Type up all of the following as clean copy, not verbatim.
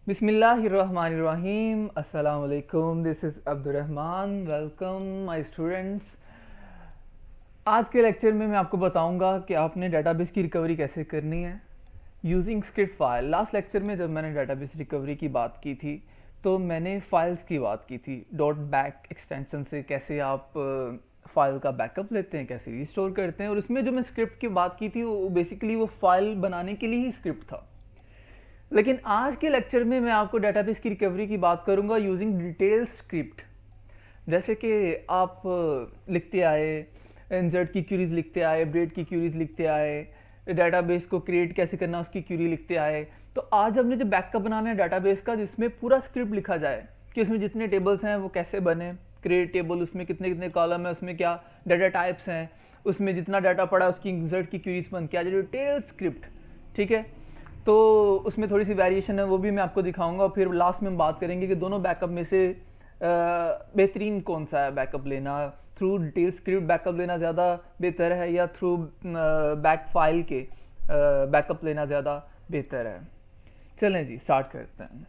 बिस्मिल्लाहिर्रहमानिर्रहीम अस्सलाम वालेकुम। This is Abdurrahman. Welcome my students. आज के लेक्चर में मैं आपको बताऊंगा कि आपने डेटाबेस की रिकवरी कैसे करनी है using script file. Last lecture में जब मैंने डेटाबेस रिकवरी की बात की थी तो मैंने फाइल्स की बात की थी। डॉट बैक एक्सटेंशन से कैसे आप फाइल का बैकअप लेते हैं, कैसे रिस्टोर करते हैं, और उसमें जो मैं स्क्रिप्ट की बात की थी वो बेसिकली वो फाइल बनाने के लिए ही स्क्रिप्ट था। लेकिन आज के लेक्चर में मैं आपको डेटाबेस की रिकवरी की बात करूंगा यूजिंग डिटेल स्क्रिप्ट। जैसे कि आप लिखते आए, इंसर्ट की क्यूरीज लिखते आए, अपडेट की क्यूरीज लिखते आए, डेटाबेस को क्रिएट कैसे करना उसकी क्यूरी लिखते आए। तो आज हमने जो बैकअप बनाना है डेटाबेस का, जिसमें पूरा स्क्रिप्ट लिखा जाए कि उसमें जितने टेबल्स हैं वो कैसे बने, क्रिएट टेबल, उसमें कितने कितने कॉलम है, उसमें क्या डाटा टाइप्स हैं, उसमें जितना डाटा पड़ा है उसकी इंसर्ट की क्यूरीज बन क्या जाए, डिटेल स्क्रिप्ट। ठीक है, तो उसमें थोड़ी सी वेरिएशन है, वो भी मैं आपको दिखाऊंगा। और फिर लास्ट में हम बात करेंगे कि दोनों बैकअप में से बेहतरीन कौन सा है बैकअप लेना। थ्रू डिटेल स्क्रिप्ट बैकअप लेना ज़्यादा बेहतर है या थ्रू बैक फाइल के बैकअप लेना ज़्यादा बेहतर है। चलें जी, स्टार्ट करते हैं।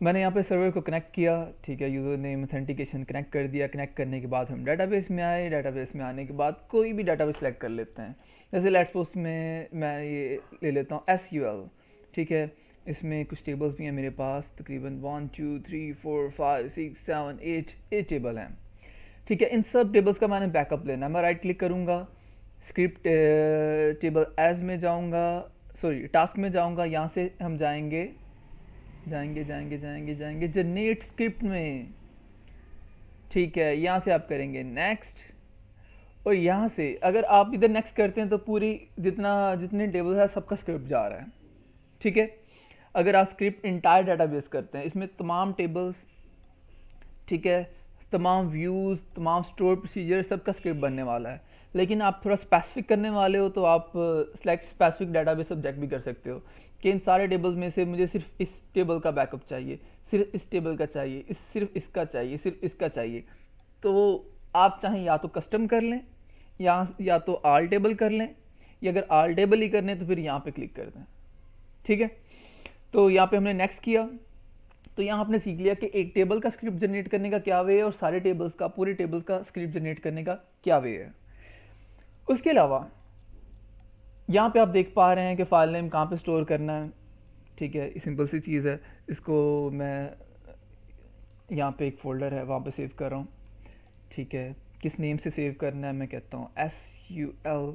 मैंने यहाँ पे सर्वर को कनेक्ट किया, ठीक है, यूज़र नेम ऑथेंटिकेशन कनेक्ट कर दिया। कनेक्ट करने के बाद हम डेटाबेस में आए। डेटाबेस में आने के बाद कोई भी डेटाबेस सेलेक्ट कर लेते हैं। जैसे लेट्स सपोज में मैं ये ले लेता हूँ SQL। ठीक है, इसमें कुछ टेबल्स भी हैं मेरे पास, तकरीबन 1 2 3 4 5 6 7 8 टेबल हैं। ठीक है, इन सब टेबल्स का मैंने बैकअप लेना है। मैं राइट क्लिक करूँगा, स्क्रिप्ट टेबल एज में जाऊँगा, सॉरी टास्क में जाऊँगा। यहाँ से हम जाएंगे जनरेट स्क्रिप्ट में। ठीक है, यहाँ से आप करेंगे नेक्स्ट, और यहाँ से अगर आप इधर नेक्स्ट करते हैं तो पूरी जितने टेबल है सबका स्क्रिप्ट जा रहा है। ठीक है, अगर आप स्क्रिप्ट इंटायर डेटाबेस करते हैं, इसमें तमाम टेबल्स, ठीक है, तमाम व्यूज़, तमाम स्टोर प्रोसीजर, सबका स्क्रिप्ट बनने वाला है। लेकिन आप थोड़ा स्पेसिफिक करने वाले हो तो आप सेलेक्ट स्पेसिफिक डेटाबेस ऑब्जेक्ट भी कर सकते हो कि इन सारे टेबल्स में से मुझे सिर्फ इस टेबल का बैकअप चाहिए, सिर्फ इस टेबल का चाहिए, सिर्फ इसका चाहिए, सिर्फ इसका चाहिए। तो आप चाहें या तो कस्टम कर लें या तो आल टेबल कर लें, या अगर आल टेबल ही करने तो फिर यहाँ पे क्लिक कर दें। ठीक है, तो यहाँ पे हमने नेक्स्ट किया। तो यहाँ आपने सीख लिया कि एक टेबल का स्क्रिप्ट जनरेट करने का क्या वे है और सारे टेबल्स का, पूरे टेबल्स का स्क्रिप्ट जनरेट करने का क्या वे है। उसके अलावा यहाँ पे आप देख पा रहे हैं कि फाइल नेम कहाँ पे स्टोर करना है। ठीक है, सिंपल सी चीज़ है। इसको मैं यहाँ पे एक फ़ोल्डर है वहाँ पे सेव कर रहा हूँ। ठीक है, किस नेम से सेव करना है, मैं कहता हूँ SQL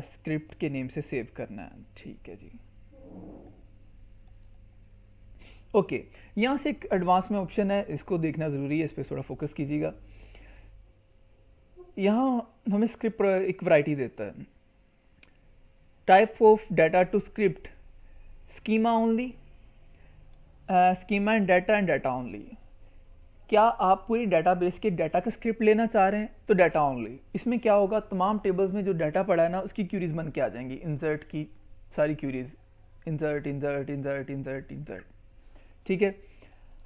स्क्रिप्ट के नेम से सेव करना है। ठीक है जी, ओके। यहाँ से एक एडवांस में ऑप्शन है, इसको देखना ज़रूरी है, इस पर थोड़ा फोकस कीजिएगा। यहाँ हमें स्क्रिप्ट एक वैरायटी देता है, type of data to script, schema only, schema and data only. क्या आप पूरी डेटाबेस के डाटा का स्क्रिप्ट लेना चाह रहे हैं तो डाटा ओनली। इसमें क्या होगा, तमाम टेबल्स में जो डाटा पड़ा है ना उसकी क्यूरीज बन के आ जाएंगी, इंसर्ट की सारी queries, insert insert insert insert insert. ठीक है,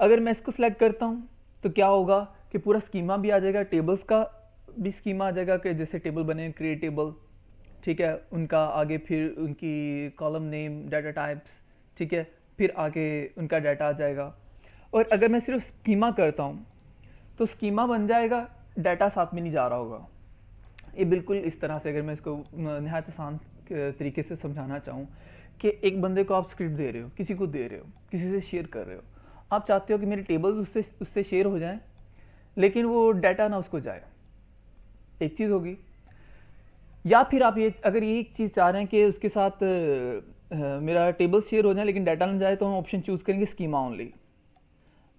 अगर मैं इसको सिलेक्ट करता हूँ तो क्या होगा कि पूरा स्कीमा भी आ जाएगा, टेबल्स का भी स्कीमा आ जाएगा कि जैसे टेबल बने क्रिएट टेबल, ठीक है, उनका आगे फिर उनकी कॉलम नेम, डाटा टाइप्स, ठीक है, फिर आगे उनका डाटा आ जाएगा। और अगर मैं सिर्फ स्कीमा करता हूँ तो स्कीमा बन जाएगा, डाटा साथ में नहीं जा रहा होगा। ये बिल्कुल इस तरह से, अगर मैं इसको नहायत आसान तरीके से समझाना चाहूँ कि एक बंदे को आप स्क्रिप्ट दे रहे हो, किसी को दे रहे हो, किसी से शेयर कर रहे हो, आप चाहते हो कि मेरे टेबल्स उससे शेयर हो जाएं लेकिन वो डाटा ना उसको जाए, एक चीज़ होगी। या फिर आप ये अगर ये एक चीज़ चाह रहे हैं कि उसके साथ मेरा टेबल शेयर हो जाए लेकिन डाटा ना जाए, तो हम ऑप्शन चूज़ करेंगे स्कीमा ओनली।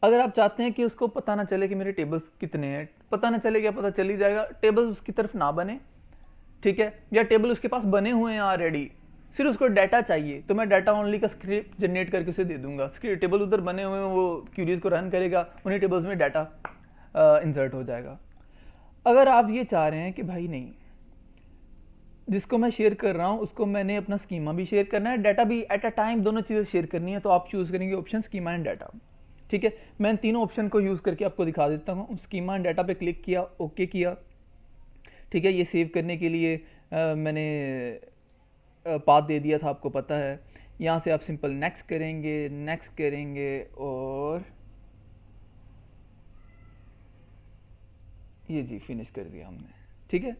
अगर आप चाहते हैं कि उसको पता ना चले कि मेरे टेबल्स कितने हैं, पता ना चले, क्या पता चल ही जाएगा, टेबल उसकी तरफ ना बने, ठीक है, या टेबल उसके पास बने हुए हैं ऑलरेडी, सिर्फ उसको डाटा चाहिए, तो मैं डाटा ओनली का स्क्रिप्ट जनरेट करके उसे दे दूंगा। टेबल उधर बने हुए हैं, वो क्यूरीज को रन करेगा, उन्हीं टेबल्स में डाटा इंसर्ट हो जाएगा। अगर आप ये चाह रहे हैं कि भाई नहीं, जिसको मैं शेयर कर रहा हूँ उसको मैंने अपना स्कीमा भी शेयर करना है, डाटा भी एट अ टाइम, दोनों चीज़ें शेयर करनी है, तो आप चूज़ करेंगे ऑप्शन स्कीमा एंड डाटा। ठीक है, मैं तीनों ऑप्शन को यूज़ करके आपको दिखा देता हूँ। स्कीमा एंड डाटा पे क्लिक किया, ओके किया। ठीक है, ये सेव करने के लिए मैंने पाथ दे दिया था, आपको पता है। यहाँ से आप सिंपल नेक्स्ट करेंगे, नेक्स्ट करेंगे और ये जी फिनिश कर दिया हमने। ठीक है,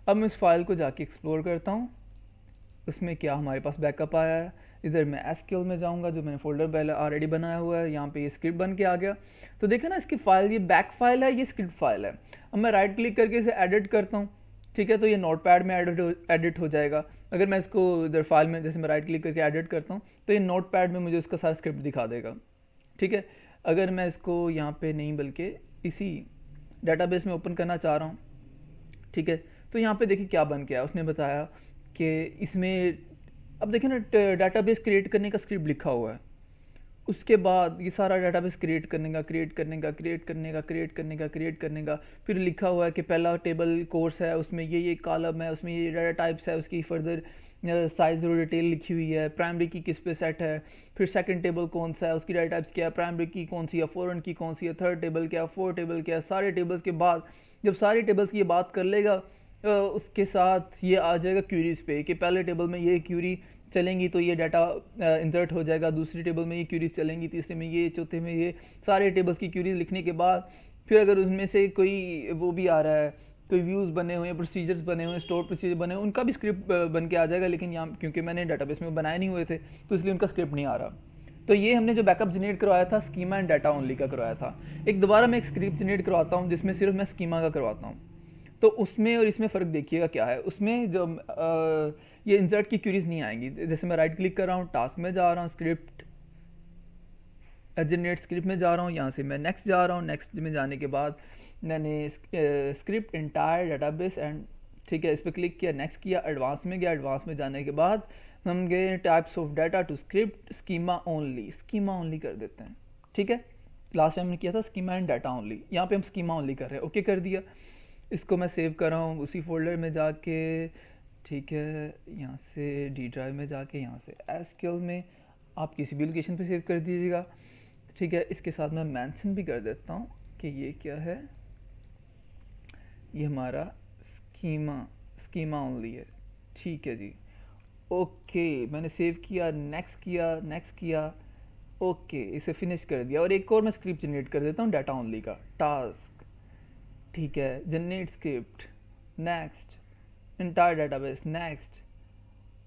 अब मैं इस फाइल को जाके एक्सप्लोर करता हूँ, उसमें क्या हमारे पास बैकअप आया है। इधर मैं एसक्यूएल में जाऊंगा, जो मैंने फोल्डर पहले ऑलरेडी बनाया हुआ है, यहाँ पे ये स्क्रिप्ट बन के आ गया। तो देखें ना, इसकी फाइल ये बैक फाइल है, ये स्क्रिप्ट फाइल है। अब मैं राइट क्लिक करके इसे एडिट करता हूँ, ठीक है, तो ये नोटपैड में एडिट हो जाएगा। अगर मैं इसको इधर फाइल में जैसे मैं राइट क्लिक करके एडिट करता हूँ तो ये नोटपैड में मुझे उसका सारा स्क्रिप्ट दिखा देगा। ठीक है, अगर मैं इसको यहाँ पे नहीं बल्कि इसी डाटाबेस में ओपन करना चाह रहा हूँ, ठीक है, तो यहाँ पे देखिए क्या बन गया। उसने बताया कि इसमें अब देखिए ना डाटाबेस क्रिएट करने का स्क्रिप्ट लिखा हुआ है। उसके बाद ये सारा डाटाबेस क्रिएट करने का फिर लिखा हुआ है कि पहला टेबल कोर्स है, उसमें ये कॉलम है, उसमें ये डाटा टाइप्स है, उसकी फर्दर साइज और डिटेल लिखी हुई है, प्राइमरी की किस पे सेट है, फिर सेकंड टेबल कौन सा है, उसकी डाटा टाइप्स क्या है, प्राइमरी की कौन सी है, फॉरेन की कौन सी है, थर्ड टेबल क्या है, फोर्थ टेबल क्या है। सारे टेबल्स के बाद जब सारे टेबल्स की ये बात कर लेगा, उसके साथ ये आ जाएगा क्यूरीज पे कि पहले टेबल में ये क्यूरी चलेंगी तो ये डाटा इंसर्ट हो जाएगा, दूसरी टेबल में ये क्यूरीज चलेंगी, तीसरे में ये, चौथे में ये। सारे टेबल्स की क्यूरीज लिखने के बाद फिर अगर उसमें से कोई वो भी आ रहा है, कोई व्यूज़ बने हुए हैं, प्रोसीजर्स बने हुए हैं, स्टोर प्रोसीजर बने हुए हैं, उनका भी स्क्रिप्ट बन के आ जाएगा। लेकिन यहाँ क्योंकि मैंने डाटाबेस में बनाए नहीं हुए थे तो इसलिए उनका स्क्रिप्ट नहीं आ रहा। तो ये हमने जो बैकअप जनरेट करवाया था स्कीमा एंड डाटा ओनली का करवाया था। एक दोबारा मैं एक स्क्रिप्ट जनरेट करवाता हूँ जिसमें सिर्फ मैं स्कीमा का करवाता हूँ। तो उसमें और इसमें फ़र्क देखिएगा क्या है। उसमें जो ये इंसर्ट की क्यूरीज नहीं आएंगी। जैसे मैं राइट क्लिक कर रहा हूँ, टास्क में जा रहा हूँ, स्क्रिप्ट जनरेट स्क्रिप्ट में जा रहा हूँ, यहाँ से मैं नेक्स्ट जा रहा हूँ। नेक्स्ट में जाने के बाद मैंने स्क्रिप्ट इंटायर डाटाबेस एंड, ठीक है, इस पर क्लिक किया, नेक्स्ट किया, एडवांस में गया। एडवांस में जाने के बाद हम गए types of data to script schema only कर देते हैं। ठीक है, लास्ट टाइम हमने किया था स्कीमा एंड डाटा ओनली, यहाँ पे हम स्कीमा ओनली कर रहे हैं। ओके कर दिया। इसको मैं सेव कर रहा हूँ उसी फोल्डर में जाके, ठीक है, यहाँ से डी ड्राइव में जाके, यहाँ से एसक्यूएल में, आप किसी भी लोकेशन पे सेव कर दीजिएगा। ठीक है, इसके साथ मैं मेंशन भी कर देता हूँ कि ये क्या है, ये हमारा स्कीमा ओनली है। ठीक है जी, ओके, मैंने सेव किया, नेक्स्ट किया, ओके, इसे फिनिश कर दिया। और एक और मैं स्क्रिप्ट जनरेट कर देता हूँ डाटा ओनली का, टास्क, ठीक है, generate script, next, entire database, next,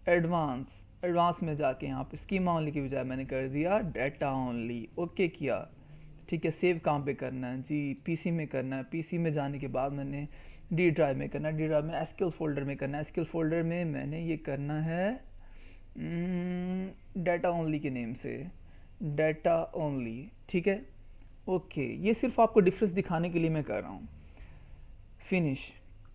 advance में जाके यहाँ पे स्कीमा ओनली की बजाय मैंने कर दिया डाटा ओनली। ओके किया। ठीक है, सेव कहाँ पे करना है जी, पीसी में करना है। पीसी में जाने के बाद मैंने डी ड्राइव में करना है, डी ड्राइव में एसक्यूएल फोल्डर में करना है। एसक्यूएल फोल्डर में मैंने ये करना है डाटा ओनली के नेम से, डाटा ओनली। ठीक है, ओके, ये सिर्फ आपको डिफरेंस दिखाने के लिए मैं कर रहा हूँ। Finish,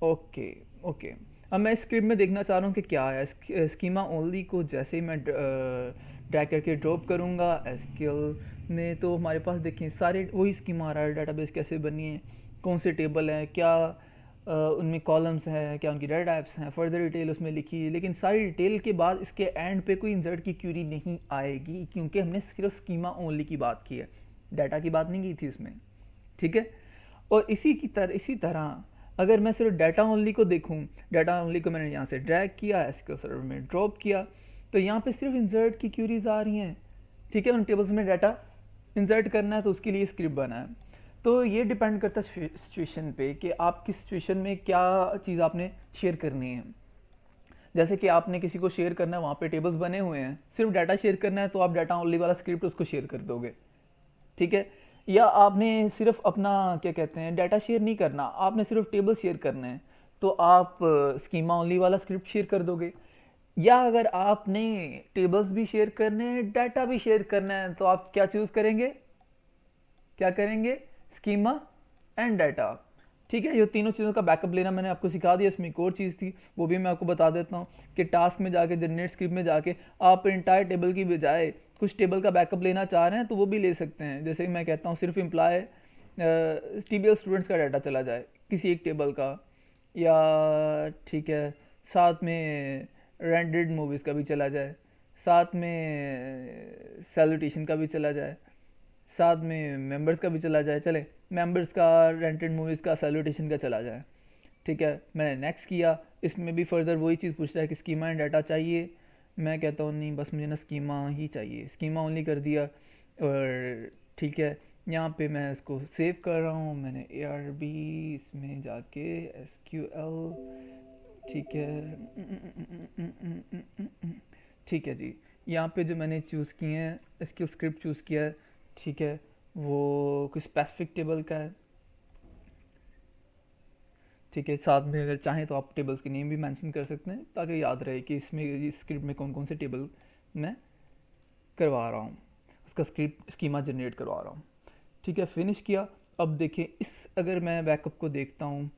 okay okay. अब मैं स्क्रिप्ट में देखना चाह रहा हूँ कि क्या है। स्कीमा ओनली को जैसे ही मैं ड्रैग करके ड्रॉप करूँगा एसक्यूएल में, तो हमारे पास देखें सारे वही स्कीमा आ रहा है। डाटाबेस कैसे बनी है, कौन से टेबल हैं, क्या उनमें कॉलम्स हैं, क्या उनकी डाटा टाइप्स हैं, फर्दर डिटेल उसमें लिखी है। लेकिन सारी डिटेल के बाद इसके एंड पे कोई इंसर्ट की क्यूरी नहीं आएगी, क्योंकि हमने सिर्फ स्कीमा ओनली की बात की है, डाटा की बात नहीं की थी इसमें। ठीक है, और इसी तरह अगर मैं सिर्फ डाटा ओनली को देखूं, डाटा ओनली को मैंने यहाँ से ड्रैग किया, एसक्यूएल सर्वर में ड्रॉप किया, तो यहाँ पे सिर्फ इंसर्ट की क्यूरीज आ रही हैं। ठीक है, उन टेबल्स में डाटा इंसर्ट करना है तो उसके लिए स्क्रिप्ट बना है। तो ये डिपेंड करता है सिचुएशन पे कि आप किस सिचुएशन में क्या चीज़ आपने शेयर करनी है। जैसे कि आपने किसी को शेयर करना है, वहाँ पे टेबल्स बने हुए हैं, सिर्फ डाटा शेयर करना है तो आप डाटा ओनली वाला स्क्रिप्ट उसको शेयर कर दोगे। ठीक है, या आपने सिर्फ अपना क्या कहते हैं डाटा शेयर नहीं करना, आपने सिर्फ टेबल शेयर करना है तो आप स्कीमा ओनली वाला स्क्रिप्ट शेयर कर दोगे। या अगर आपने टेबल्स भी शेयर करने हैं, डाटा भी शेयर करना है, तो आप क्या चूज़ करेंगे, क्या करेंगे, स्कीमा एंड डाटा। ठीक है, ये तीनों चीज़ों का बैकअप लेना मैंने आपको सिखा दिया। इसमें एक और चीज़ थी, वो भी मैं आपको बता देता हूँ कि टास्क में जाके, जनरेट स्क्रिप्ट में जाके आप इंटायर टेबल की बजाय कुछ टेबल का बैकअप लेना चाह रहे हैं तो वो भी ले सकते हैं। जैसे मैं कहता हूँ सिर्फ एम्प्लॉय टीबीएल स्टूडेंट्स का डाटा चला जाए किसी एक टेबल का, या ठीक है साथ में रेंटेड मूवीज़ का भी चला जाए, साथ में सैल्यूटेशन का भी चला जाए, साथ में मेंबर्स का भी चला जाए। चले, मेंबर्स का, रेंटेड मूवीज़ का, सैल्यूटेशन का चला जाए। ठीक है, मैंने नेक्स्ट किया। इसमें भी फर्दर वही चीज़ पूछ रहा है कि स्कीमा एंड डाटा चाहिए, मैं कहता हूँ नहीं बस मुझे ना स्कीमा ही चाहिए, स्कीमा ओनली कर दिया। और ठीक है, यहाँ पे मैं इसको सेव कर रहा हूँ, मैंने ARB इसमें जाके SQL, ठीक है। ठीक है जी, यहाँ पे जो मैंने चूज़ किए हैं SQL स्क्रिप्ट चूज़ किया है, ठीक है, वो कुछ स्पेसिफिक टेबल का है। ठीक है, साथ में अगर चाहें तो आप टेबल्स के नेम भी मेंशन कर सकते हैं ताकि याद रहे कि इसमें इस स्क्रिप्ट में कौन कौन से टेबल मैं करवा रहा हूँ, उसका स्क्रिप्ट स्कीमा जनरेट करवा रहा हूँ। ठीक है, फिनिश किया। अब देखिए इस अगर मैं बैकअप को देखता हूँ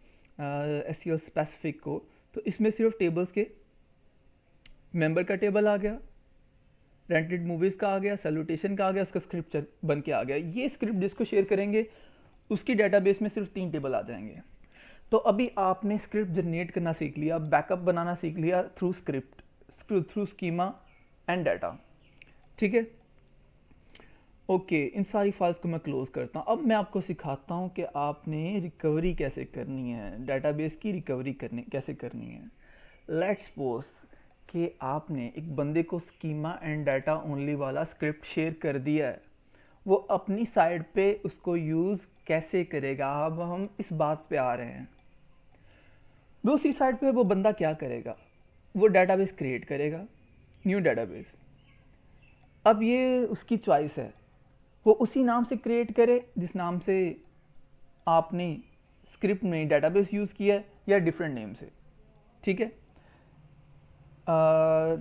SQL स्पेसिफिक को, तो इसमें सिर्फ टेबल्स के मेंबर का टेबल आ गया, रेंटेड मूवीज़ का आ गया, सैल्यूटेशन का आ गया, उसका स्क्रिप्ट बन के आ गया। ये स्क्रिप्ट जिसको शेयर करेंगे उसकी डेटाबेस में सिर्फ 3 टेबल आ जाएंगे। तो अभी आपने स्क्रिप्ट जनरेट करना सीख लिया, बैकअप बनाना सीख लिया through script, through schema and data. ठीक है, ओके, इन सारी फाइल्स को मैं क्लोज करता हूँ। अब मैं आपको सिखाता हूँ कि आपने रिकवरी कैसे करनी है, डाटाबेस की रिकवरी कैसे करनी है। लेट्स सपोज कि आपने एक बंदे को स्कीमा एंड डाटा ओनली वाला स्क्रिप्ट शेयर कर दिया है, वो अपनी साइड पे उसको यूज़ कैसे करेगा, अब हम इस बात पे आ रहे हैं। दूसरी साइड पे वो बंदा क्या करेगा, वो डाटाबेस क्रिएट करेगा, न्यू डाटाबेस। अब ये उसकी चॉइस है, वो उसी नाम से क्रिएट करे जिस नाम से आपने स्क्रिप्ट में डाटाबेस यूज़ किया है या डिफरेंट नेम से। ठीक है,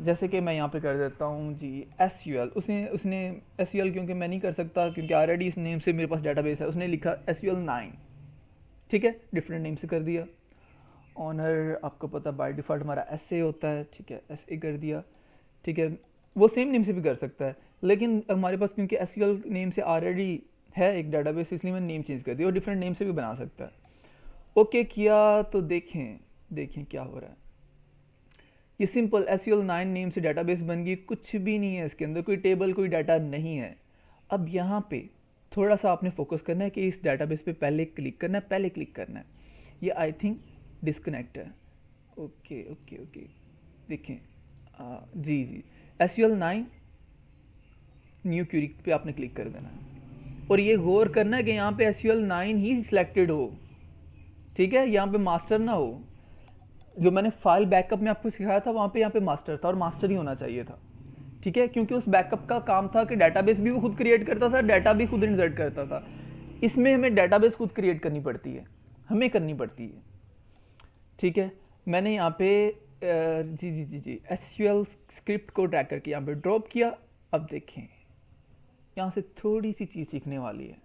जैसे कि मैं यहाँ पे कर देता हूँ जी SQL। उसने SQL क्योंकि मैं नहीं कर सकता क्योंकि ऑलरेडी इस नेम से मेरे पास डाटाबेस है, उसने लिखा SQL 9। ठीक है, डिफरेंट नेम से कर दिया। ऑनर आपको पता बाय डिफ़ॉल्ट हमारा SA होता है, ठीक है, SA कर दिया। ठीक है, वो सेम नेम से भी कर सकता है, लेकिन हमारे पास क्योंकि SQL नेम से ऑलरेडी है एक डाटाबेस, इसलिए मैंने नेम चेंज कर दिया, और डिफरेंट नेम से भी बना सकता है। ओके किया तो देखें क्या हो रहा है। ये सिंपल SQL 9 नेम से डाटाबेस बन गई, कुछ भी नहीं है इसके अंदर, कोई टेबल कोई डाटा नहीं है। अब यहाँ पे थोड़ा सा आपने फोकस करना है कि इस डाटाबेस पे पहले क्लिक करना है। ये आई थिंक डिस्कनेक्ट है। ओके ओके ओके, देखें जी SQL 9 न्यू क्यूरी पे आपने क्लिक कर देना है, और ये गौर करना है कि यहाँ पे SQL 9 ही सिलेक्टेड हो। ठीक है, यहाँ पे मास्टर ना हो। जो मैंने फाइल बैकअप में आपको सिखाया था वहाँ पे यहाँ पे मास्टर था, और मास्टर ही होना चाहिए था। ठीक है, क्योंकि उस बैकअप का काम था कि डाटाबेस भी वो खुद क्रिएट करता था, डाटा भी खुद इंसर्ट करता था। इसमें हमें डाटाबेस खुद क्रिएट करनी पड़ती है, हमें करनी पड़ती है। ठीक है, मैंने यहाँ पे जी SQL स्क्रिप्ट को ड्रैग करके यहाँ पे ड्रॉप किया। अब देखें यहाँ से थोड़ी सी चीज़ सीखने वाली है,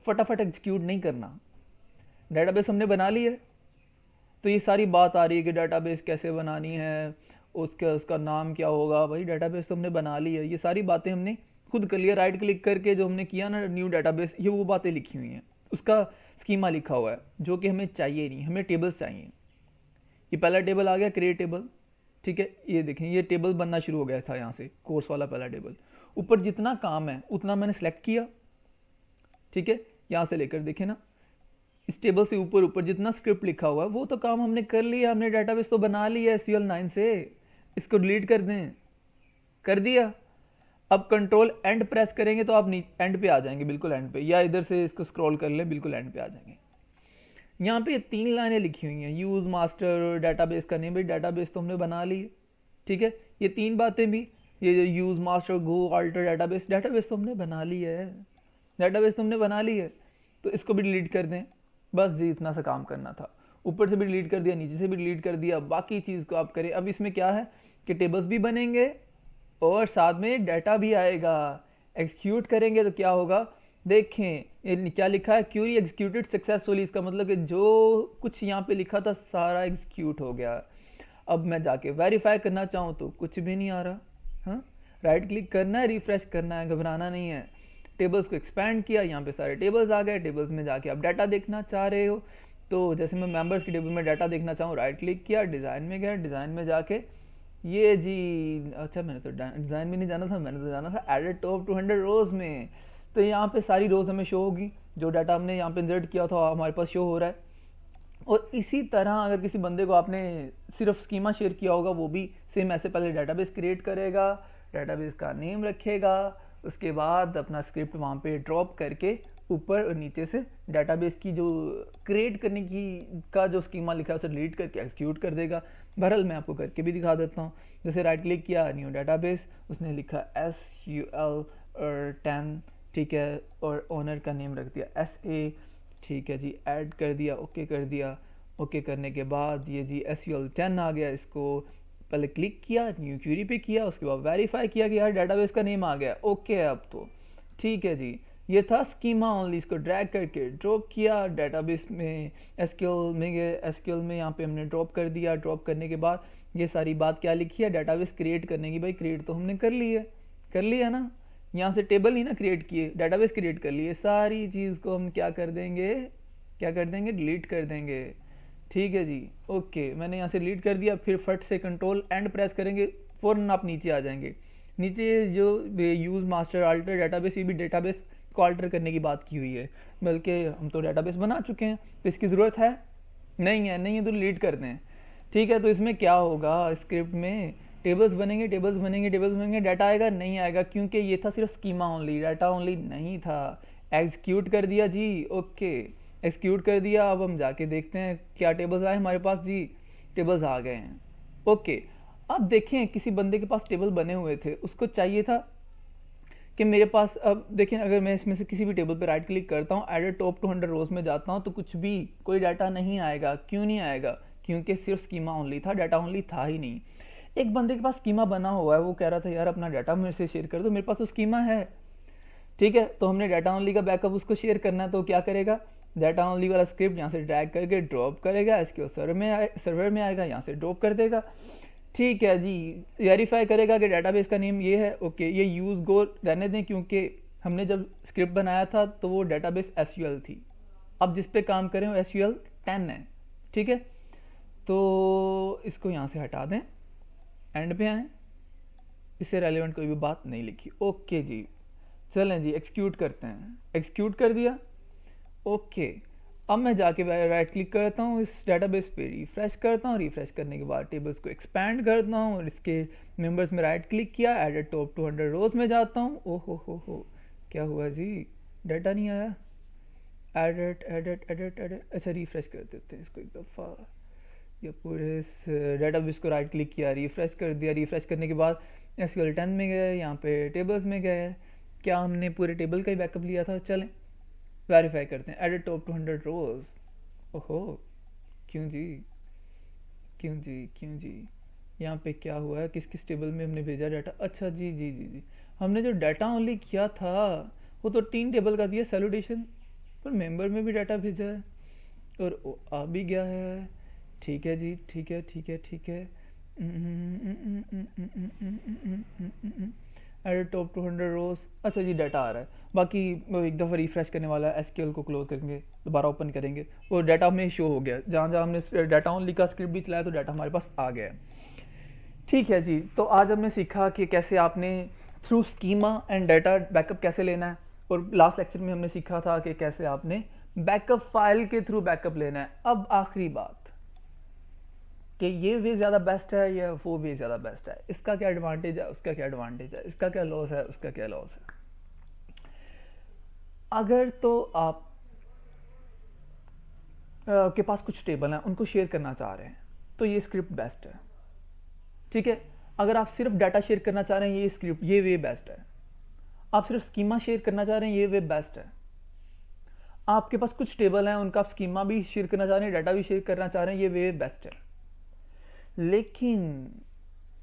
फटाफट एग्जीक्यूट नहीं करना। डाटाबेस हमने बना ली है, तो ये सारी बात आ रही है कि डाटाबेस कैसे बनानी है, उसका नाम क्या होगा। भाई डाटाबेस तो हमने बना ली है, ये सारी बातें हमने खुद कर लिया। राइट क्लिक करके जो हमने किया ना न्यू डाटाबेस, ये वो बातें लिखी हुई हैं, उसका स्कीमा लिखा हुआ है जो कि हमें चाहिए नहीं, हमें टेबल्स चाहिए। ये पहला टेबल आ गया, क्रिएट टेबल। ठीक है, ये देखें ये टेबल बनना शुरू हो गया था यहाँ से, कोर्स वाला पहला टेबल। ऊपर जितना काम है उतना मैंने सेलेक्ट किया। ठीक है, यहाँ से लेकर देखें ना, इस टेबल से ऊपर जितना स्क्रिप्ट लिखा हुआ है वो तो काम हमने कर लिया, हमने डाटाबेस तो बना लिया SQL 9 से। इसको डिलीट कर दें, कर दिया। अब कंट्रोल एंड प्रेस करेंगे तो आप एंड पे आ जाएंगे, बिल्कुल एंड पे, या इधर से इसको स्क्रॉल कर लें, बिल्कुल एंड पे आ जाएंगे। यहाँ पे 3 लाइनें लिखी हुई हैं, यूज़ मास्टर डाटाबेस का नेम। भाई डाटाबेस तो हमने बना ली। ठीक है, ये 3 बातें भी, ये यूज़ मास्टर गो अल्टर डाटाबेस तो हमने बना ली है, डाटाबेस तो हमने बना ली है। तो इसको भी डिलीट कर दें, बस जी इतना सा काम करना था। ऊपर से भी डिलीट कर दिया, नीचे से भी डिलीट कर दिया, बाकी चीज़ को आप करें। अब इसमें क्या है कि टेबल्स भी बनेंगे और साथ में डाटा भी आएगा। एग्जीक्यूट करेंगे तो क्या होगा, देखें ये क्या लिखा है, क्यूरी एग्जीक्यूटेड सक्सेसफुली। इसका मतलब कि जो कुछ यहाँ पे लिखा था सारा एग्जीक्यूट हो गया। अब मैं जाके वेरीफाई करना चाहूँ तो कुछ भी नहीं आ रहा। हाँ, राइट क्लिक करना है, रिफ्रेश करना है, घबराना नहीं है। टेबल्स को एक्सपैंड किया, यहाँ पे सारे टेबल्स आ गए। टेबल्स में जाके आप डाटा देखना चाह रहे हो, तो जैसे मैं मेंबर्स के टेबल में डाटा देखना चाहूँ, राइट क्लिक किया, डिज़ाइन में गया, डिज़ाइन में जाके ये जी, अच्छा मैंने तो डिज़ाइन में नहीं जाना था, मैंने तो जाना था एडेड टॉप 200 रोज़ में। तो यहाँ पे सारी रोज़ हमें शो होगी, जो डाटा हमने यहाँ पे इंसर्ट किया था हमारे पास शो हो रहा है। और इसी तरह अगर किसी बंदे को आपने सिर्फ स्कीमा शेयर किया होगा, वो भी सेम ऐसे पहले डेटाबेस क्रिएट करेगा, डेटाबेस का नेम रखेगा, उसके बाद अपना स्क्रिप्ट वहाँ पे ड्रॉप करके ऊपर और नीचे से डेटाबेस की जो क्रिएट करने की का जो स्कीमा लिखा है उसे डिलीट करके एक्सिक्यूट कर देगा। बहरहाल मैं आपको करके भी दिखा देता हूँ। जैसे राइट क्लिक किया, न्यू डेटाबेस, उसने लिखा SUL और 10, ठीक है, और ओनर का नेम रख दिया SA, ठीक है जी, ऐड कर दिया, ओके कर दिया। ओके करने के बाद ये जी SUL 10 आ गया, इसको पहले क्लिक किया, न्यू क्यूरी पे किया, उसके बाद वेरीफाई किया कि यार डेटाबेस का नेम आ गया, ओके अब तो ठीक है जी। ये था स्कीमा ओनली, इसको ड्रैग करके ड्रॉप किया डेटाबेस में, SQL में गए, SQL में यहाँ पे हमने ड्रॉप कर दिया। ड्रॉप करने के बाद ये सारी बात क्या लिखी है, डेटाबेस क्रिएट करने की। भाई क्रिएट तो हमने कर ली है, कर लिया ना, यहाँ से टेबल ही ना क्रिएट किए, डेटाबेस क्रिएट कर लिए। सारी चीज़ को हम क्या कर देंगे, क्या कर देंगे, डिलीट कर देंगे। ठीक है जी, ओके, मैंने यहाँ से डिलीट कर दिया। फिर फट से कंट्रोल एंड प्रेस करेंगे, फ़ौरन आप नीचे आ जाएंगे। नीचे जो यूज़ मास्टर अल्टर डेटाबेस, ये भी डेटाबेस को अल्टर करने की बात की हुई है, बल्कि हम तो डेटाबेस बना चुके हैं, तो इसकी ज़रूरत है नहीं है, नहीं है तो डिलीट कर दें। ठीक है, तो इसमें क्या होगा, स्क्रिप्ट में टेबल्स बनेंगे, टेबल्स बनेंगे, टेबल्स बनेंगे, डाटा आएगा नहीं आएगा, क्योंकि ये था सिर्फ स्कीमा ओनली, डाटा ओनली नहीं था। एग्जीक्यूट कर दिया जी, ओके, एक्सिक्यूट कर दिया। अब हम जाके देखते हैं क्या टेबल्स आए हमारे पास जी, टेबल्स आ गए हैं, ओके। अब देखें किसी बंदे के पास टेबल बने हुए थे, उसको चाहिए था कि मेरे पास, अब देखें अगर मैं इसमें से किसी भी टेबल पर राइट क्लिक करता हूँ, एडेड टॉप टू 100 रोज में जाता हूँ, तो कुछ भी कोई डाटा नहीं आएगा। क्यों नहीं आएगा, क्योंकि सिर्फ स्कीमा ओनली था, डाटा ओनली था ही नहीं। एक बंदे के पास स्कीमा बना हुआ है, वो कह रहा था यार अपना डाटा मेरे से शेयर कर दो, मेरे पास तो स्कीमा है, ठीक है, तो हमने डाटा ओनली का बैकअप उसको शेयर करना है, तो क्या करेगा, डाटा ओनली वाला स्क्रिप्ट यहाँ से ड्रैग करके ड्रॉप करेगा, इसके सर्वर में आएगा, यहाँ से ड्रॉप कर देगा। ठीक है जी, वेरीफाई करेगा कि डेटाबेस का नेम ये है, ओके, ये यूज़ गो रहने दें, क्योंकि हमने जब स्क्रिप्ट बनाया था तो वो डेटाबेस SQL थी। अब जिस पे काम करें वो SQL 10 है, ठीक है, तो इसको यहाँ से हटा दें, एंड पे आए, इससे रेलिवेंट कोई भी बात नहीं लिखी, ओके जी। चलें जी, एक्सिक्यूट करते हैं, एक्सिक्यूट कर दिया, ओके। अब मैं जाके राइट क्लिक करता हूँ, इस डेटाबेस पे रिफ्रेश करता हूँ, रिफ्रेश करने के बाद टेबल्स को एक्सपैंड करता हूँ, और इसके मेंबर्स में राइट क्लिक किया, एडेड टॉप टू 100 रोज में जाता हूँ। ओहो हो, क्या हुआ जी, डाटा नहीं आया, एडेड एडेड एडेड एडेड, अच्छा रिफ्रेश कर देते हैं इसको एक दफ़ा, या पूरे इस डेटाबेस को राइट क्लिक किया, रिफ्रेश कर दिया। रिफ्रेश करने के बाद SQL 10 में गए, यहाँ पे टेबल्स में गए, क्या हमने पूरे टेबल का ही बैकअप लिया था। चलें वेरीफाई करते हैं, एडेड टॉप टू 100 रोज, ओहो, क्यों जी, क्यों जी, क्यों जी, यहाँ पे क्या हुआ है, किस किस टेबल में हमने भेजा डाटा, अच्छा जी जी जी जी, हमने जो डाटा ओनली किया था वो तो 3 टेबल का दिया, सैल्यूटेशन, पर मेंबर में भी डाटा भेजा है, और आ भी गया है। ठीक है जी, ठीक है, ठीक है, ठीक है, एडेड टॉप टू 100 रोज, अच्छा जी डाटा आ रहा है। बाकी एक दफ़ा रिफ्रेश करने वाला है, SQL को क्लोज करेंगे, दोबारा ओपन करेंगे, वो डाटा हमें शो हो गया, जहाँ जहाँ हमने डाटा ओनली का स्क्रिप्ट भी चलाया तो डाटा हमारे पास आ गया है। ठीक है जी, तो आज हमने सीखा कि कैसे आपने through schema and data backup कैसे लेना है, और लास्ट लेक्चर में हमने सीखा था कि कैसे आपने बैकअप फाइल के थ्रू बैकअप लेना है। अब आखिरी बात कि ये वे ज़्यादा बेस्ट है या वो वे ज़्यादा बेस्ट है, इसका क्या एडवांटेज है, उसका क्या एडवांटेज है, इसका क्या लॉस है, उसका क्या लॉस है। अगर तो आप के पास कुछ टेबल हैं, उनको शेयर करना चाह रहे हैं, तो ये स्क्रिप्ट बेस्ट है, ठीक है। अगर आप सिर्फ डाटा शेयर करना चाह रहे हैं, ये स्क्रिप्ट, ये वे बेस्ट है। आप सिर्फ स्कीमा शेयर करना चाह रहे हैं, ये वे बेस्ट है। आपके पास कुछ टेबल हैं, उनका आप स्कीमा भी शेयर करना चाह रहे हैं, डाटा भी शेयर करना चाह रहे हैं, ये वे बेस्ट है। लेकिन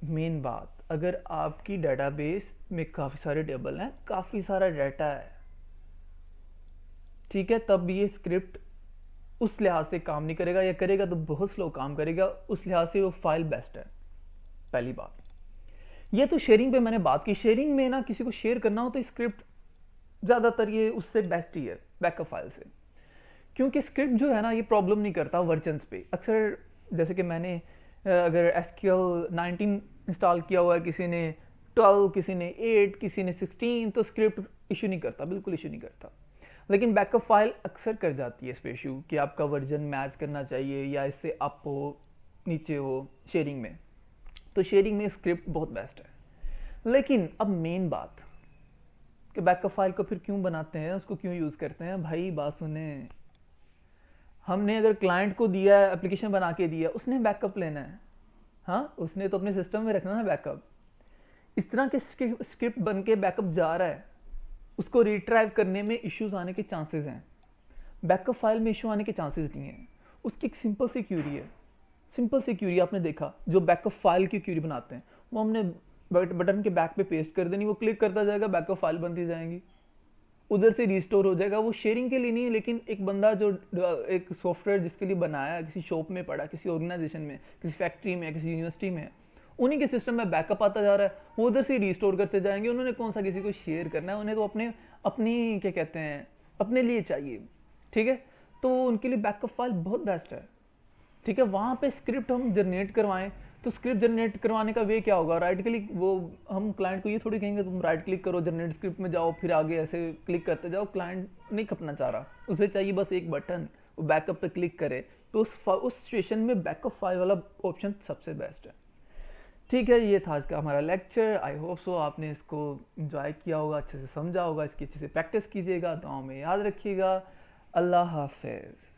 मेन बात, अगर आपकी डेटाबेस में काफ़ी सारे टेबल हैं, काफ़ी सारा डाटा है, ठीक है, तब ये स्क्रिप्ट उस लिहाज से काम नहीं करेगा, या करेगा तो बहुत स्लो काम करेगा, उस लिहाज से वो फाइल बेस्ट है। पहली बात ये तो शेयरिंग पे मैंने बात की, शेयरिंग में ना किसी को शेयर करना हो तो स्क्रिप्ट ज़्यादातर ये उससे बेस्ट ही है बैकअप फाइल से, क्योंकि स्क्रिप्ट जो है ना ये प्रॉब्लम नहीं करता वर्जन्स पे। अक्सर जैसे कि मैंने अगर SQL 19 इंस्टॉल किया हुआ है, किसी ने 12, किसी ने 8, किसी ने 16, तो स्क्रिप्ट इशू नहीं करता, बिल्कुल इशू नहीं करता। लेकिन बैकअप फाइल अक्सर कर जाती है इस पे इशू कि आपका वर्जन मैच करना चाहिए या इससे अप हो नीचे हो शेयरिंग में, तो शेयरिंग में स्क्रिप्ट बहुत बेस्ट है। लेकिन अब मेन बात कि बैकअप फाइल को फिर क्यों बनाते हैं, उसको क्यों यूज़ करते हैं। भाई बात सुने, हमने अगर क्लाइंट को दिया है, एप्लीकेशन बना के दिया, उसने बैकअप लेना है, हाँ उसने तो अपने सिस्टम में रखना है बैकअप। इस तरह के स्क्रिप्ट बन के बैकअप जा रहा है, उसको रिट्राइव करने में इश्यूज आने के चांसेस हैं। बैकअप फाइल में इशू आने के चांसेस नहीं है। उसकी एक सिंपल सी क्यूरी है, सिंपल सी क्यूरी आपने देखा जो बैकअप फाइल की क्यूरी बनाते हैं, वो हमने बटन के बैक पे पेस्ट कर देनी, वो क्लिक करता जाएगा, बैकअप फाइल बनती जाएंगी, उधर से रिस्टोर हो जाएगा। वो शेयरिंग के लिए नहीं है, लेकिन एक बंदा जो एक सॉफ्टवेयर जिसके लिए बनाया, किसी शॉप में पड़ा, किसी ऑर्गेनाइजेशन में, किसी फैक्ट्री में, किसी यूनिवर्सिटी में, उन्हीं के सिस्टम में बैकअप आता जा रहा है, वो उधर से रिस्टोर करते जाएंगे। उन्होंने कौन सा किसी को शेयर करना है, उन्हें तो अपने अपनी क्या कहते हैं अपने लिए चाहिए, ठीक है। तो उनके लिए बैकअप फाइल बहुत बेस्ट है, ठीक है। वहाँ पे स्क्रिप्ट हम जनरेट करवाएं, तो स्क्रिप्ट जनरेट करवाने का वे क्या होगा, राइट क्लिक, वो हम क्लाइंट को ये थोड़ी कहेंगे तुम राइट क्लिक करो जनरेट स्क्रिप्ट में जाओ, फिर आगे ऐसे क्लिक करते जाओ। क्लाइंट नहीं करना चाह रहा, उसे चाहिए बस एक बटन, वो बैकअप पे क्लिक करे। तो उस सिचुएशन में बैकअप फाइल वाला ऑप्शन सबसे बेस्ट है, ठीक है। ये था आज का हमारा लेक्चर। आई होप सो आपने इसको इंजॉय किया होगा, अच्छे से समझा होगा, इसकी अच्छे से प्रैक्टिस कीजिएगा, दुआओं में याद रखिएगा। अल्लाह हाफिज़।